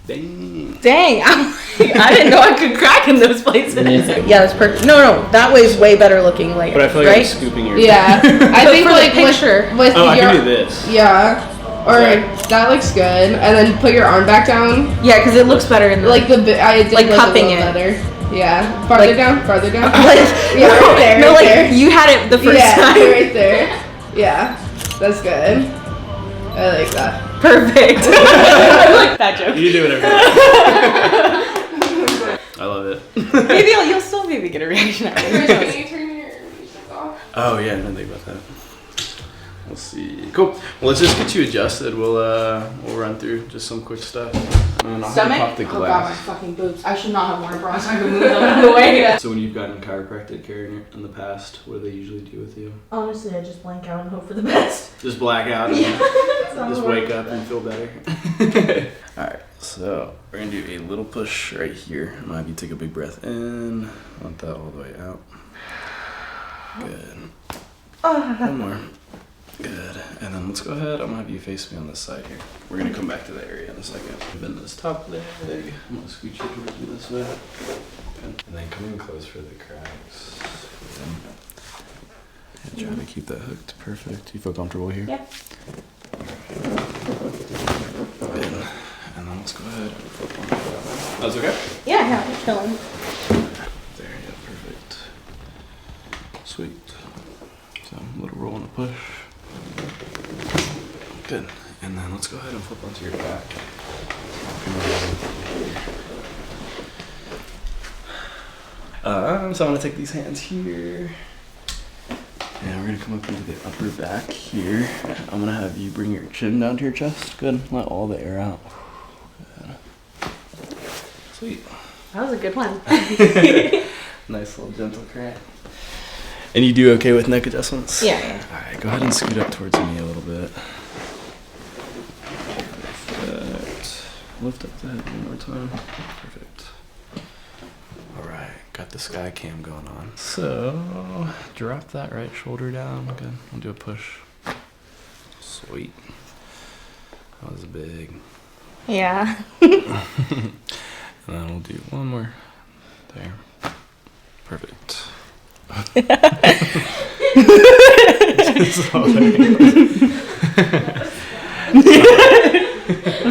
Dang, I didn't know I could crack in those places. Yeah, that's perfect. No, that way's way better looking layer. But I feel like I'm scooping your Yeah, I think like picture. With I can do this. Yeah. Or that looks good, and then put your arm back down. Yeah, because it looks better in the I did like cupping it. Better. Yeah, farther down. Like, yeah, right there. No, right like there. you had it the first time. Yeah, right there. Yeah, that's good. I like that. Perfect. I like that joke. You do whatever. I love it. Maybe you'll still maybe get a reaction out of it. Can you turn your music off? Oh yeah, I didn't think about that. We'll see. Cool. Well, let's just get you adjusted. We'll run through just some quick stuff. Stomach? Pop the Oh god, my glass. fucking boobs. I should not have worn a bra so I can move them out of the way. So when you've gotten chiropractic care in the past, what do they usually do with you? Honestly, I just blank out and hope for the best. Just black out and just wake up and feel better. Alright, so we're going to do a little push right here. I'm going to have you take a big breath in. Want that all the way out. Good. One more. Good. And then let's go ahead. I'm going to have you face me on this side here. We're going to come back to that area in a second. Bend this top leg. I'm going to scooch you towards me this way. Good. And then come in close for the cracks. Good. Try to keep that hooked. Perfect. You feel comfortable here? Yeah. Good. And then let's go ahead and flip on that. That's okay? Yeah, I'm chilling. There, yeah, perfect. Sweet. So, a little roll and a push. Good. And then let's go ahead and flip onto your back. So I'm going to take these hands here. And we're going to come up into the upper back here. I'm going to have you bring your chin down to your chest. Good. Let all the air out. Good. Sweet. That was a good one. Nice little gentle crack. And you do okay with neck adjustments? Yeah. Alright, go ahead and scoot up towards me a little bit. Perfect. Lift up the head one more time. Perfect. Alright, got the sky cam going on. So, drop that right shoulder down. Good. We'll do a push. Sweet. That was big. Yeah. And then we'll do one more. There. Perfect. Was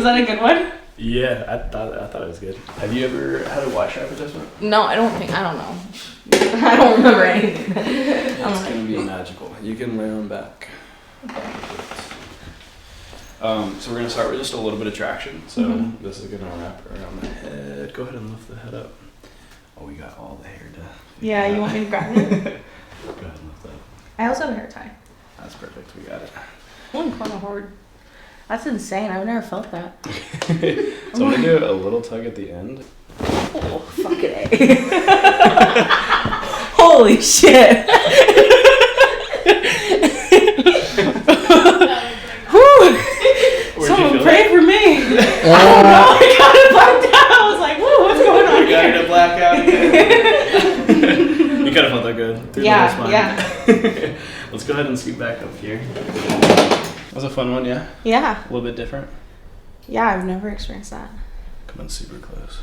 that a good one? Yeah, I thought it was good. Have you ever had a Y strap adjustment? No, I don't know. I don't remember anything. It's gonna be magical. You can lay on back. So we're gonna start with just a little bit of traction. So this is gonna wrap around the head. Go ahead and lift the head up. Oh, we got all the hair done. Yeah, you want me to grab it? Go ahead and lift that. I also have a hair tie. That's perfect. We got it. Kind of hard. That's insane. I've never felt that. So I'm gonna do a little tug at the end. Oh, fucking A. Holy shit. Someone pray for me. I don't know. I got it blacked out. I was like, whoa, what's going on You got here? it blackout again. You kind of felt that good. Through the whole spine. Yeah. Let's go ahead and scoot back up here. That was a fun one, yeah? Yeah. A little bit different. Yeah, I've never experienced that. Come on, super close.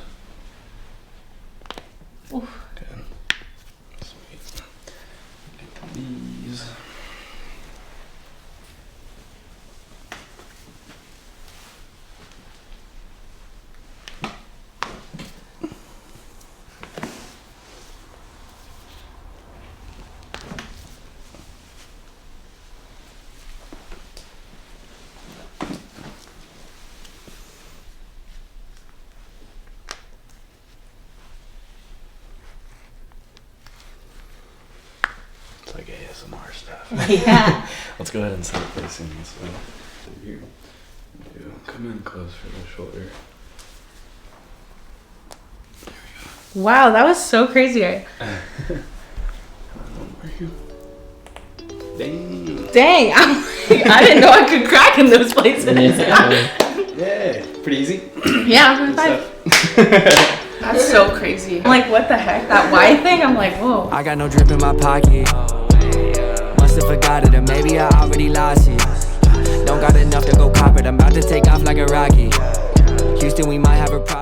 Oof. Good. Sweet. Get the knees. It's like ASMR stuff. Yeah. Let's go ahead and start facing this way. Here. Come in close for the shoulder. Wow, that was so crazy. One more here. Dang, I didn't know I could crack in those places. Yeah. Pretty easy. Yeah, Good stuff. that's so crazy. I'm like, what the heck? That Y thing? I'm like, whoa. I got no drip in my pocket. Must have forgot it, or maybe I already lost it. Don't got enough to go cop it. I'm about to take off like a rocket. Houston then we might have a problem.